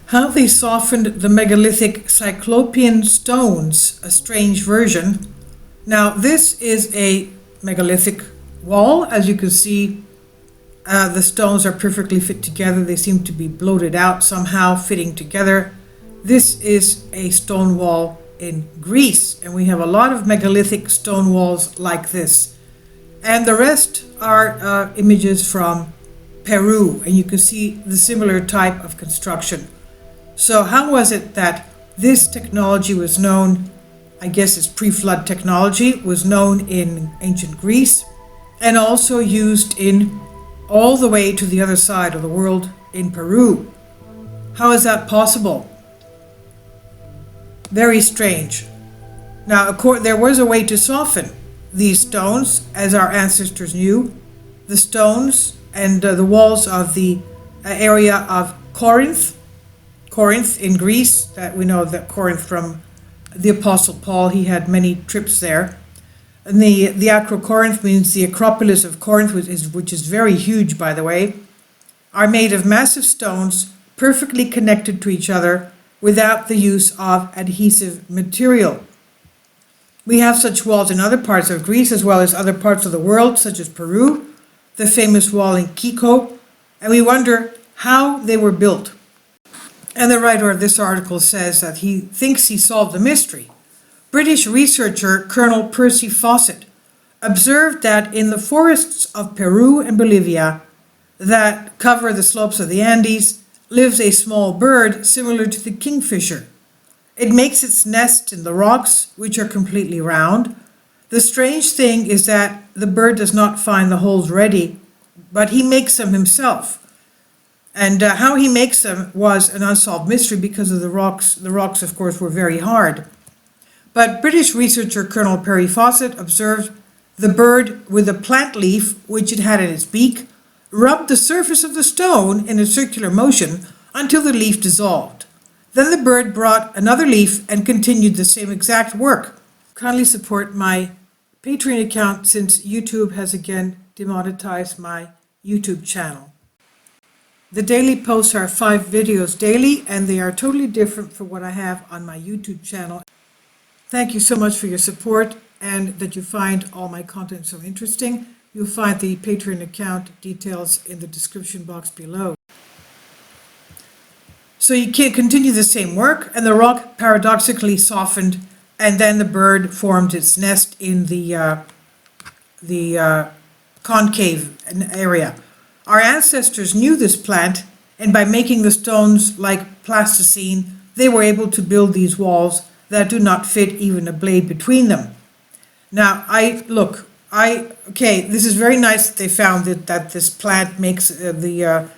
How they softened the megalithic Cyclopean stones, a strange version. Now, this is a megalithic wall. As you can see, the stones are perfectly fit together. They seem to be bloated out somehow, fitting together. This is a stone wall in Greece, and we have a lot of megalithic stone walls like this. And the rest are images from Peru, and you can see the similar type of construction. So how was it that this technology was known, I guess it's pre-flood technology, was known in ancient Greece and also used in all the way to the other side of the world in Peru? How is that possible? Very strange. Now, there was a way to soften these stones, as our ancestors knew. The stones and the walls of the area of Corinth in Greece, that we know that Corinth from the Apostle Paul, he had many trips there. And the Acrocorinth means the Acropolis of Corinth, which is very huge, by the way, are made of massive stones perfectly connected to each other without the use of adhesive material. We have such walls in other parts of Greece as well as other parts of the world, such as Peru, the famous wall in Quito, and we wonder how they were built. And the writer of this article says that he thinks he solved the mystery. British researcher Colonel Percy Fawcett observed that in the forests of Peru and Bolivia that cover the slopes of the Andes lives a small bird similar to the kingfisher. It makes its nest in the rocks, which are completely round. The strange thing is that the bird does not find the holes ready, but he makes them himself. And how he makes them was an unsolved mystery because of the rocks. The rocks, of course, were very hard. But British researcher Colonel Percy Fawcett observed the bird with a plant leaf, which it had in its beak, rubbed the surface of the stone in a circular motion until the leaf dissolved. Then the bird brought another leaf and continued the same exact work. Kindly support my Patreon account since YouTube has again demonetized my YouTube channel. The daily posts are 5 videos daily, and they are totally different from what I have on my YouTube channel. Thank you so much for your support and that you find all my content so interesting. You'll find the Patreon account details in the description box below. So you can continue the same work, and the rock paradoxically softened, and then the bird formed its nest in the concave area. Our ancestors knew this plant, and by making the stones like plasticine, they were able to build these walls that do not fit even a blade between them. Now, this is very nice that they found that this plant makes the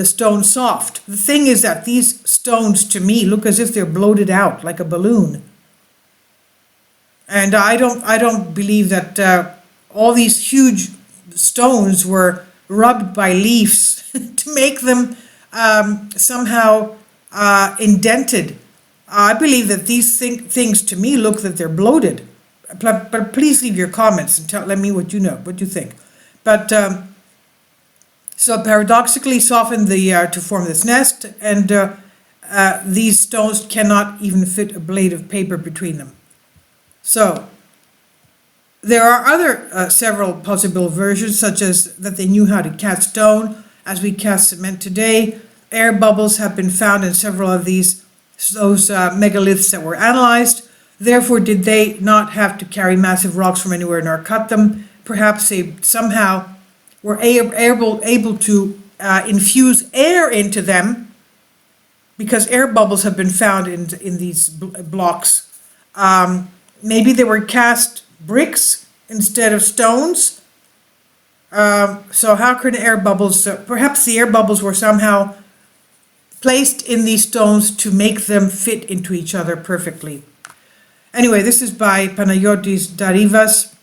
stone soft. The thing is that these stones, to me, look as if they're bloated out like a balloon. And I don't believe that all these huge stones were rubbed by leaves to make them somehow indented. I believe that these things to me look that they're bloated. But please leave your comments and let me what you know, what you think. But so paradoxically softened to form this nest, and these stones cannot even fit a blade of paper between them. So there are other several possible versions, such as that they knew how to cast stone as we cast cement today. Air bubbles have been found in several of those megaliths that were analyzed. Therefore, did they not have to carry massive rocks from anywhere nor cut them? Perhaps they somehow were able to infuse air into them, because air bubbles have been found in these blocks. Maybe they were cast bricks instead of stones. So how could air bubbles, perhaps the air bubbles were somehow placed in these stones to make them fit into each other perfectly. Anyway, this is by Panayotis Darivas,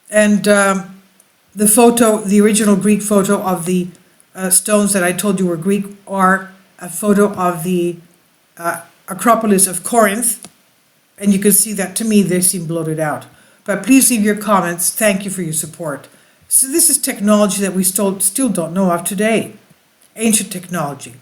and the original Greek photo of the stones that I told you were Greek are a photo of the Acropolis of Corinth, and you can see that to me they seem bloated out. But please leave your comments. Thank you for your support. So this is technology that we still don't know of today, ancient technology.